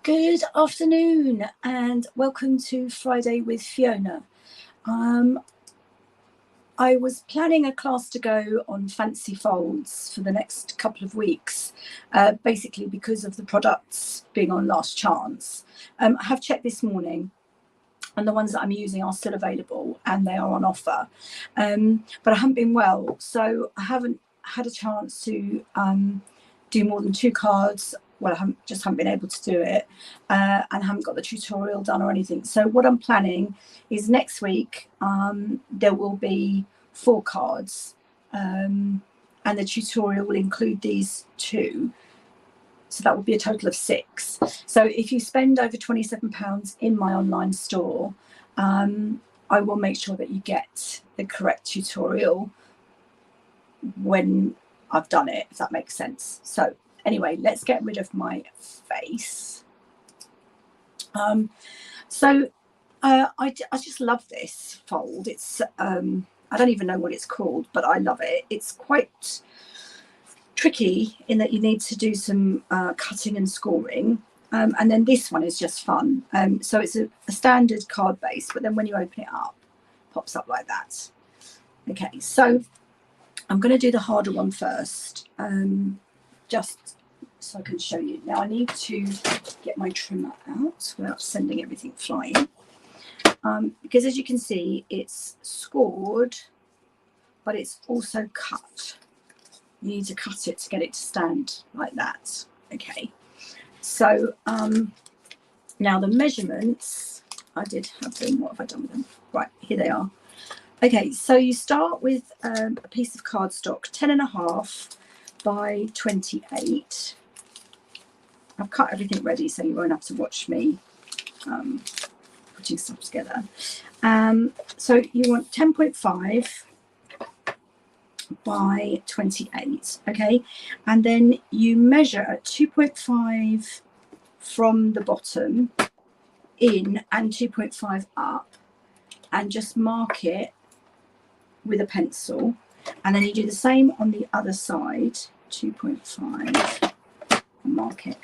Good afternoon and welcome to Friday with Fiona. I was planning a class to go on fancy folds for the next couple of weeks, basically because of the products being on last chance. I have checked this morning and the ones that I'm using are still available and they are on offer, but I haven't been well, so I haven't had a chance to do more than 2 cards. Well, I haven't been able to do it, and haven't got the tutorial done or anything. So what I'm planning is next week there will be 4 cards, and the tutorial will include these 2. So that will be a total of 6. So if you spend over £27 in my online store, I will make sure that you get the correct tutorial when I've done it, if that makes sense. So anyway, let's get rid of my face. I just love this fold. It's I don't even know what it's called, but I love it. It's quite tricky in that you need to do some cutting and scoring, and then this one is just fun. So it's a standard card base, but then when you open it up, it pops up like that. Okay, so I'm going to do the harder one first, just so I can show you. Now I need to get my trimmer out without sending everything flying, because as you can see, it's scored, but it's also cut. You need to cut it to get it to stand like that. Okay, so now the measurements, I did have them. What have I done with them? Right, here they are. Okay, so you start with a piece of cardstock, 10.5 by 28. I've cut everything ready, so you won't have to watch me putting stuff together. So you want 10.5 by 28, okay? And then you measure at 2.5 from the bottom in and 2.5 up, and just mark it with a pencil, and then you do the same on the other side, 2.5, and mark it.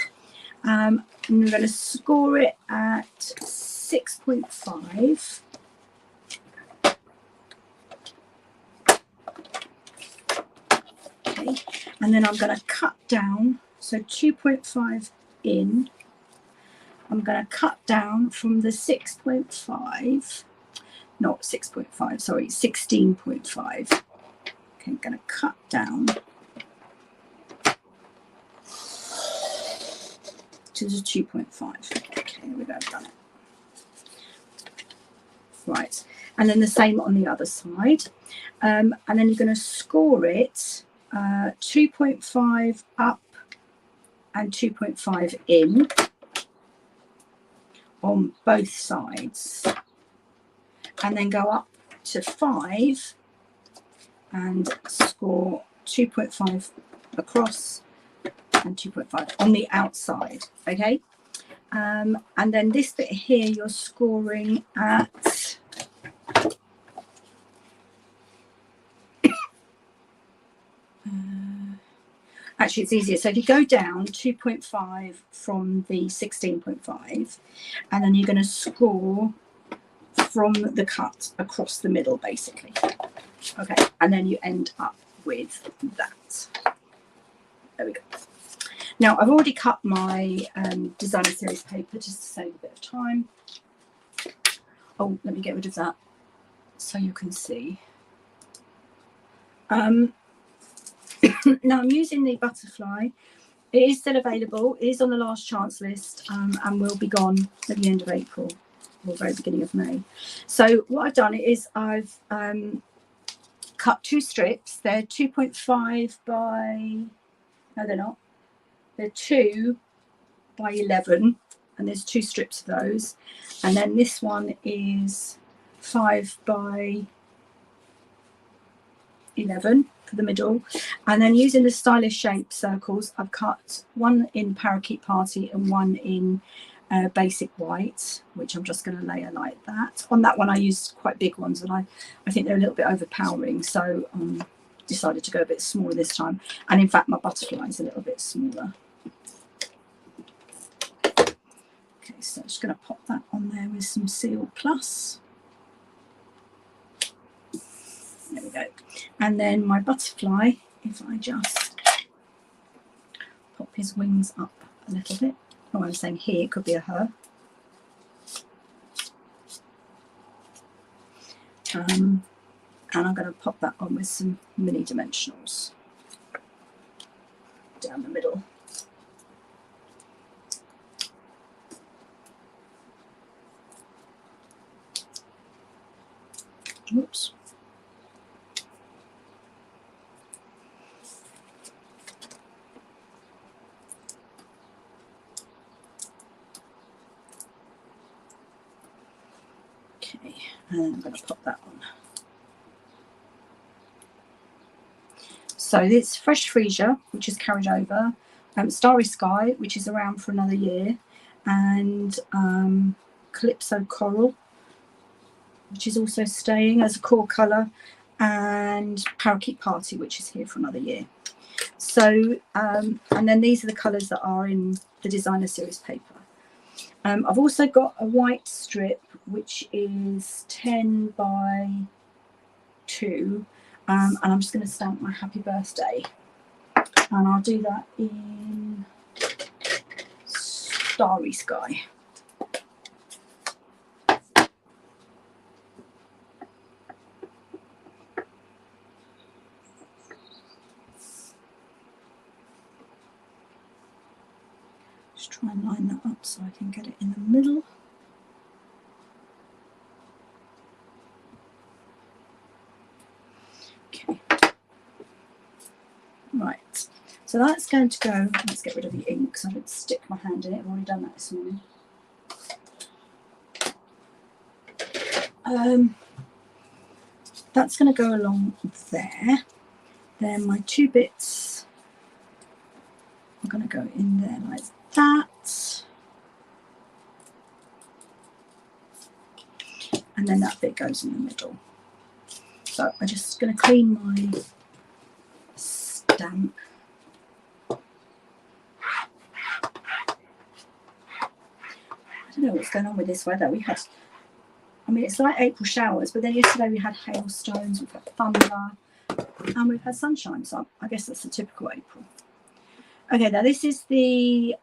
And we're going to score it at 6.5. Okay, and then I'm going to cut down, so 2.5 in. I'm going to cut down from the 6.5. Not 6.5, sorry, 16.5. Okay, I'm going to cut down to the 2.5. Okay, here we go, I've done it. Right, and then the same on the other side. And then you're going to score it 2.5 up and 2.5 in on both sides. And then go up to 5 and score 2.5 across and 2.5 on the outside. Okay, and then this bit here you're scoring at actually it's easier, so if you go down 2.5 from the 16.5, and then you're going to score from the cut across the middle, basically. Okay, and then you end up with that. There we go. Now I've already cut my designer series paper just to save a bit of time. Oh, let me get rid of that so you can see. Now I'm using the butterfly. It is still available. It is on the last chance list, and will be gone at the end of April or very beginning of May. So what I've done is I've cut 2 strips. They're 2.5 by, no they're not, they're 2 by 11, and there's 2 strips of those, and then this one is 5 by 11 for the middle. And then using the stylish shape circles, I've cut one in Parakeet Party and one in basic white, which I'm just going to layer like that. On that one I used quite big ones, and I think they're a little bit overpowering, so decided to go a bit smaller this time. And in fact my butterfly is a little bit smaller. so I'm just going to pop that on there with some Seal Plus. There we go. And then my butterfly, if I just pop his wings up a little bit. Oh, I'm saying he, it could be a her. And I'm going to pop that on with some mini dimensionals down the middle. Oops. Okay, and then I'm going to pop that on. So it's Fresh Freesia, which is carried over, Starry Sky, which is around for another year, and Calypso Coral, which is also staying as a core colour, and Parakeet Party, which is here for another year. So, and then these are the colours that are in the designer series paper. I've also got a white strip, which is 10 by 2, and I'm just going to stamp my happy birthday, and I'll do that in Starry Sky. Just try and line that up so I can get it in the middle. Okay. Right, so that's going to go. Let's get rid of the ink because I didn't stick my hand in it. I've already done that this morning. That's going to go along there. Then my 2 bits are going to go in there like that. And then that bit goes in the middle. So I'm just going to clean my stamp. I don't know what's going on with this weather. We had, I mean, it's like April showers, but then yesterday we had hailstones, we've had thunder, and we've had sunshine. So I guess that's a typical April. Okay, now this is the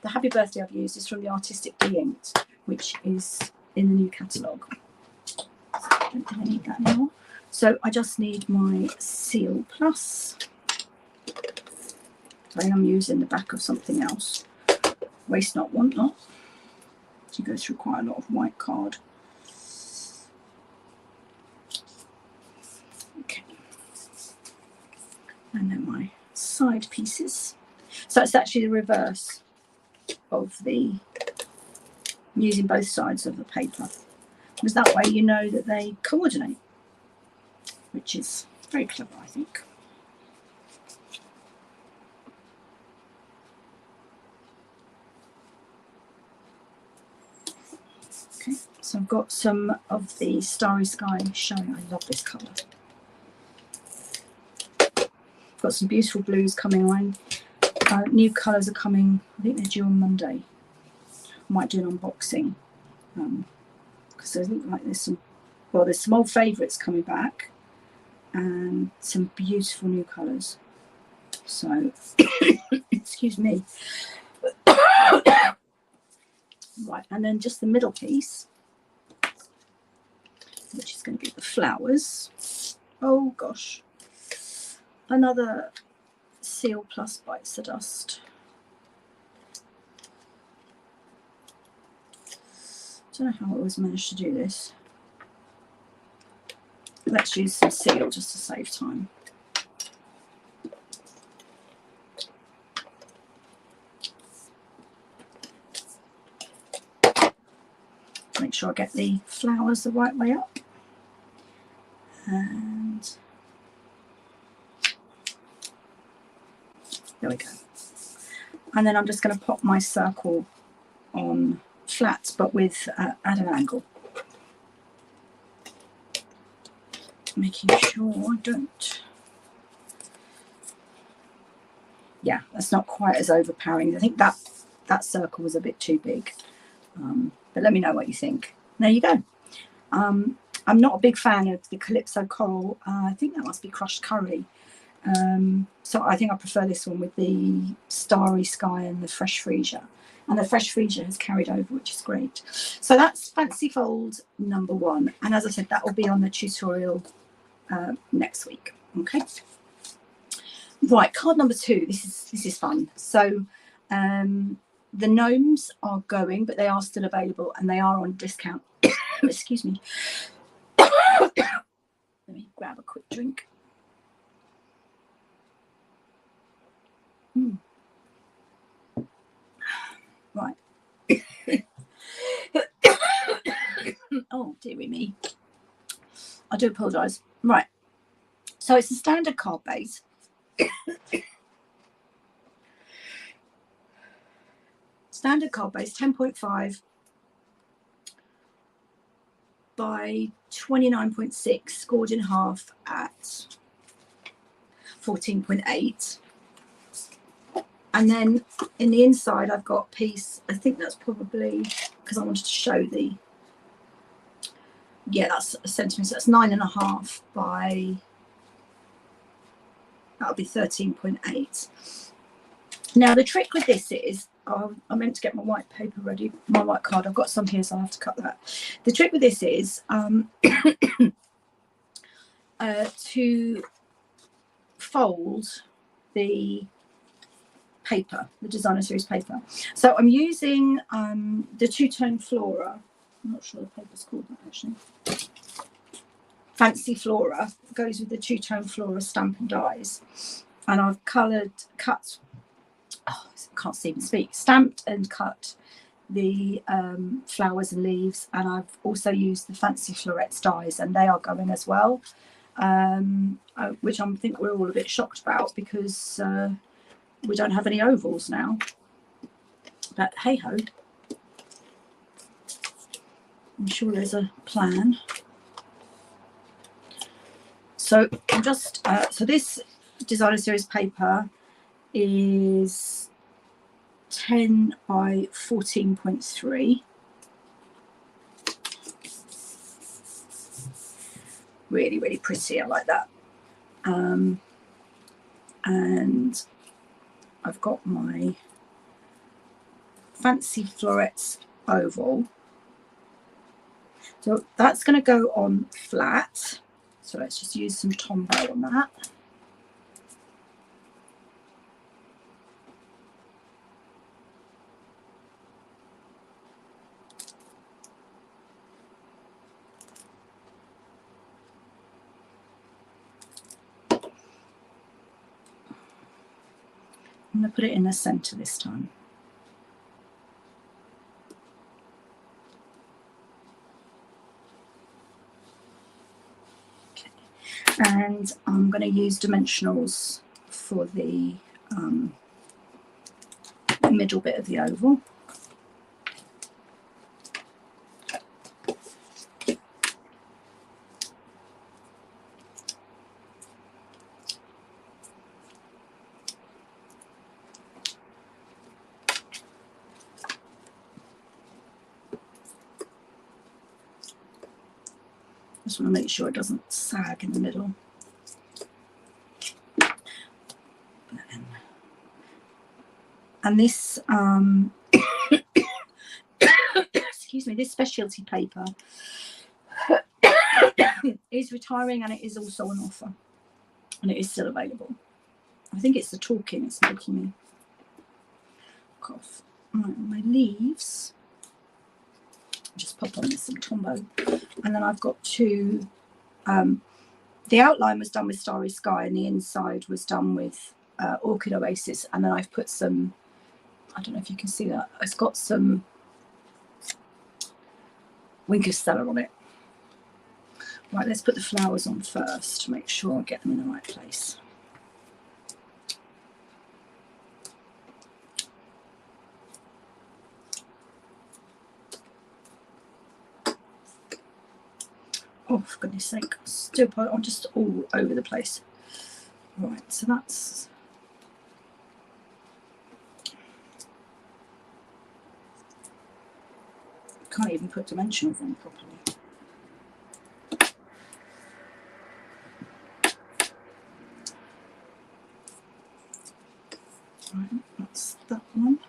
Happy Birthday I've used. It's from the Artistic De-Inked, which is in the new catalogue. So I don't think I need that anymore. So I just need my Seal Plus. I think I'm using the back of something else. Waste not, want not. So you go through quite a lot of white card. Okay. And then my side pieces. So it's actually the reverse of the, I'm using both sides of the paper, because that way you know that they coordinate, which is very clever, I think. Okay, so I've got some of the Starry Sky showing. I love this colour. I've got some beautiful blues coming on. New colours are coming. I think they're due on Monday. I might do an unboxing because I think like there's some, well, there's some old favourites coming back and some beautiful new colours. So, excuse me. Right, and then just the middle piece, which is going to be the flowers. Oh gosh, another Seal Plus Bites the Dust. Don't know how I always managed to do this. Let's use some seal just to save time. Make sure I get the flowers the right way up. And there we go. And then I'm just going to pop my circle on flat, but with at an angle. Making sure I don't. Yeah, that's not quite as overpowering. I think that circle was a bit too big. But let me know what you think. There you go. I'm not a big fan of the Calypso Coral. I think that must be Crushed Curry. So I think I prefer this one with the Starry Sky and the Fresh Freesia. And the Fresh Freesia has carried over, which is great. So that's Fancy Fold number 1. And as I said, that will be on the tutorial next week. Okay. Right, card number 2. This is fun. So the gnomes are going, but they are still available and they are on discount. Excuse me. Let me grab a quick drink. Right. Oh, dearie me. I do apologise. Right. So it's a standard card base. Standard card base, 10.5 by 29.6, scored in half at 14.8. And then in the inside, I've got a piece, I think that's probably, because I wanted to show the, yeah, that's a centimetre, so that's 9.5 by, that'll be 13.8. Now, the trick with this is, I meant to get my white paper ready, my white card. I've got some here, so I'll have to cut that. The trick with this is to fold the paper, the Designer Series paper. So I'm using the Two-Tone Flora. I'm not sure the paper's called that actually. Fancy Flora goes with the Two-Tone Flora Stamp and Dies. And I've cut, oh, I can't even speak, stamped and cut the flowers and leaves, and I've also used the Fancy Florets dies, and they are going as well, which I think we're all a bit shocked about because we don't have any ovals now, but hey ho, I'm sure there's a plan. So I'm just so this Designer Series paper is 10 by 14.3. Really, really pretty. I like that. And I've got my Fancy Florets oval. So that's going to go on flat. So let's just use some Tombow on that. I'm going to put it in the center this time. Okay. And I'm going to use dimensionals for the middle bit of the oval. Just want to make sure it doesn't sag in the middle. And this, excuse me, this specialty paper is retiring, and it is also on offer, and it is still available. I think it's the talking that's making me cough. Right, my leaves. Just pop on some Tombow, and then I've got two. The outline was done with Starry Sky, and the inside was done with Orchid Oasis, and then I've put some, I don't know if you can see that, it's got some Wink of Stella on it. Right, let's put the flowers on first to make sure I get them in the right place. Oh, for goodness sake, still I'm just all over the place. Right, so that's, Can't even put dimensionals on properly. Right, that's that one.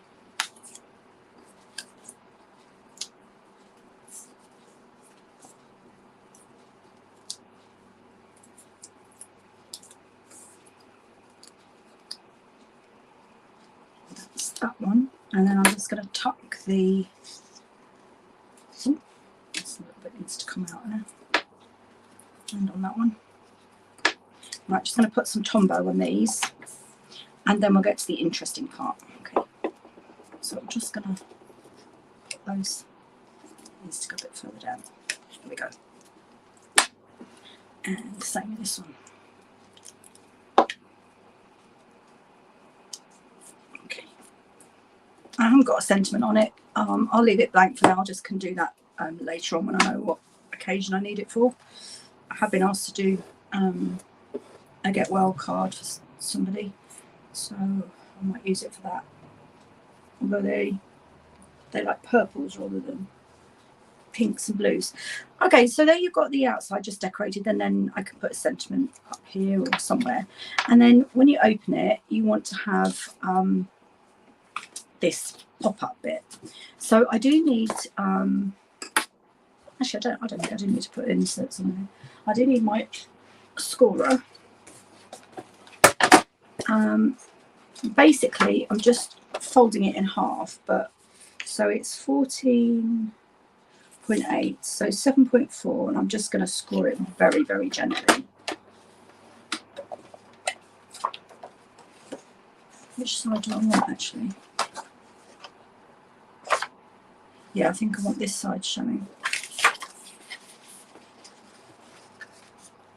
That's that one. And then I'm just going to tuck the, oh, this little bit needs to come out there. And on that one. Right, just going to put some Tombow on these, and then we'll get to the interesting part. Okay, so I'm just going to put those, needs to go a bit further down. There we go. And the same with this one. Okay, I haven't got a sentiment on it. I'll leave it blank for now. I just can do that later on when I know what occasion I need it for. I have been asked to do a get well card for somebody, so I might use it for that. Although they like purples rather than pinks and blues. Okay, so there you've got the outside just decorated, and then I can put a sentiment up here or somewhere. And then when you open it, you want to have this pop-up bit. So I do need actually I don't think I do need to put inserts on there. I do need my scorer. Basically I'm just folding it in half, but so it's 14.8, so 7.4, and I'm just going to score it very, very gently. Which side do I want actually? Yeah, I think I want this side showing.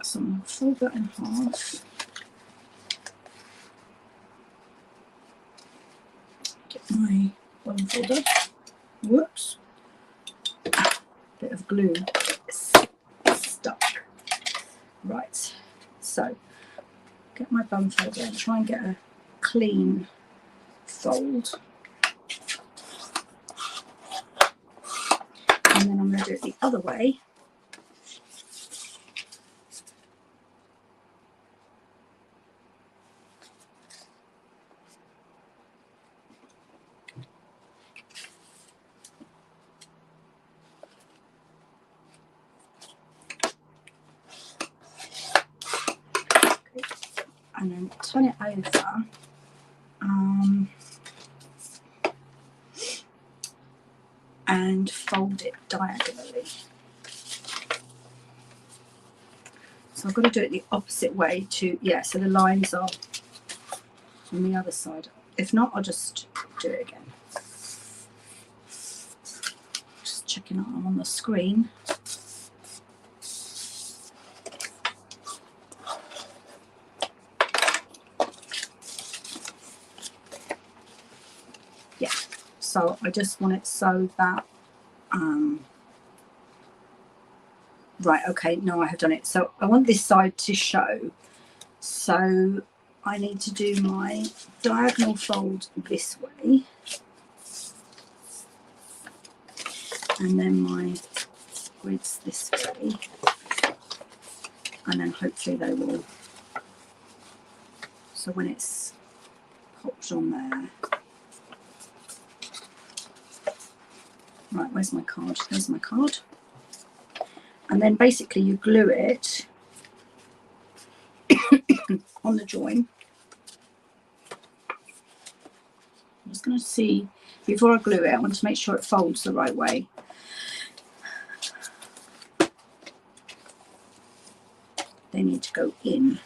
So I'm going to fold that in half. Get my bottom folder. Whoops. Bit of glue stuck. Right, so get my bum folder and try and get a clean fold. And then I'm going to do it the other way. And then turn it over, and fold it diagonally. So I've got to do it the opposite way to, yeah, so the lines are on the other side. If not, I'll just do it again. Just checking out I'm on the screen. Yeah, so I just want it so that right, okay, no, I have done it. So I want this side to show. So I need to do my diagonal fold this way. And then my grids this way. And then hopefully they will. So when it's popped on there. Right, where's my card? There's my card. And then basically you glue it on the join. I'm just going to see, before I glue it, I want to make sure it folds the right way. They need to go in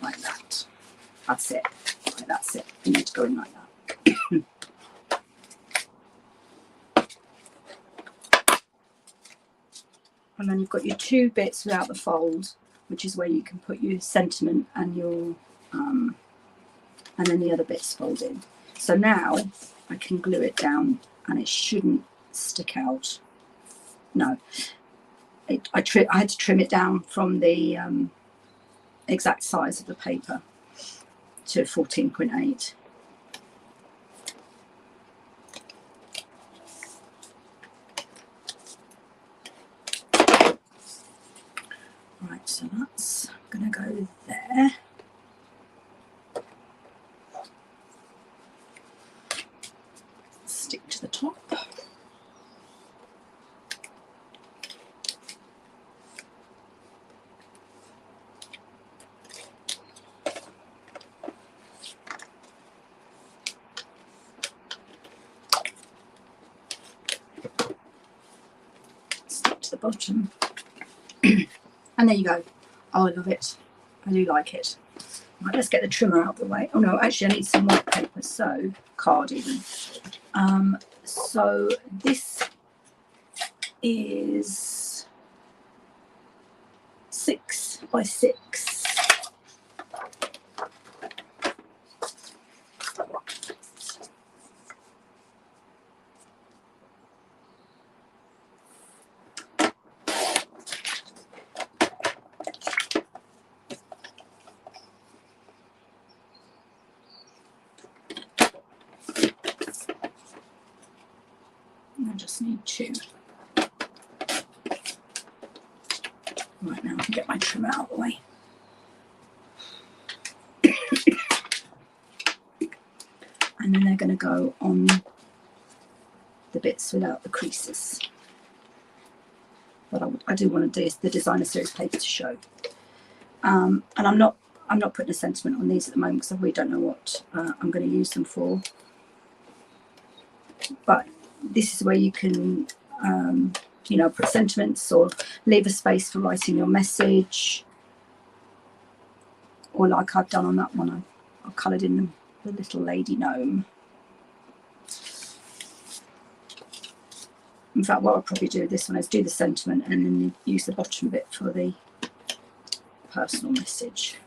like that. That's it. Right, that's it. They need to go in like that. And then you've got your two bits without the fold, which is where you can put your sentiment and your and then the other bits fold in. So now I can glue it down and it shouldn't stick out. No, I had to trim it down from the exact size of the paper to 14.8. stick to the top. Stick to the bottom. And there you go. Oh, I love it. I do like it. Right, let's get the trimmer out of the way. Oh no, actually I need some white paper, so card even. So this is 6 by 6. I just need 2. Right, now I can get my trim out of the way. And then they're going to go on the bits without the creases. But I do want to do the designer series paper to show. And I'm not putting a sentiment on these at the moment because I really don't know what I'm going to use them for. But this is where you can, you know, put sentiments or leave a space for writing your message. Or like I've done on that one, I coloured in the little lady gnome. In fact, what I'll probably do with this one is do the sentiment and then use the bottom bit for the personal message.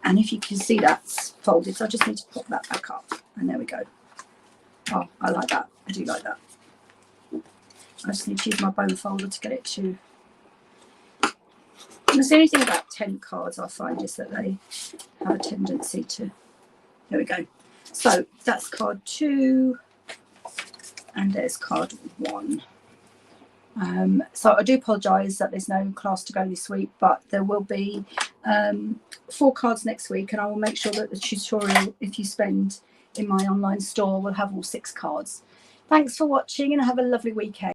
And if you can see that's folded, so I just need to pop that back up. And there we go. Oh, I like that. I do like that. I just need to use my bone folder to get it to... And the only thing about tent cards I find is that they have a tendency to... There we go. So that's card 2. And there's card 1. So I do apologise that there's no class to go this week, but there will be 4 cards next week, and I will make sure that the tutorial, if you spend in my online store, will have all 6 cards. Thanks for watching and have a lovely weekend.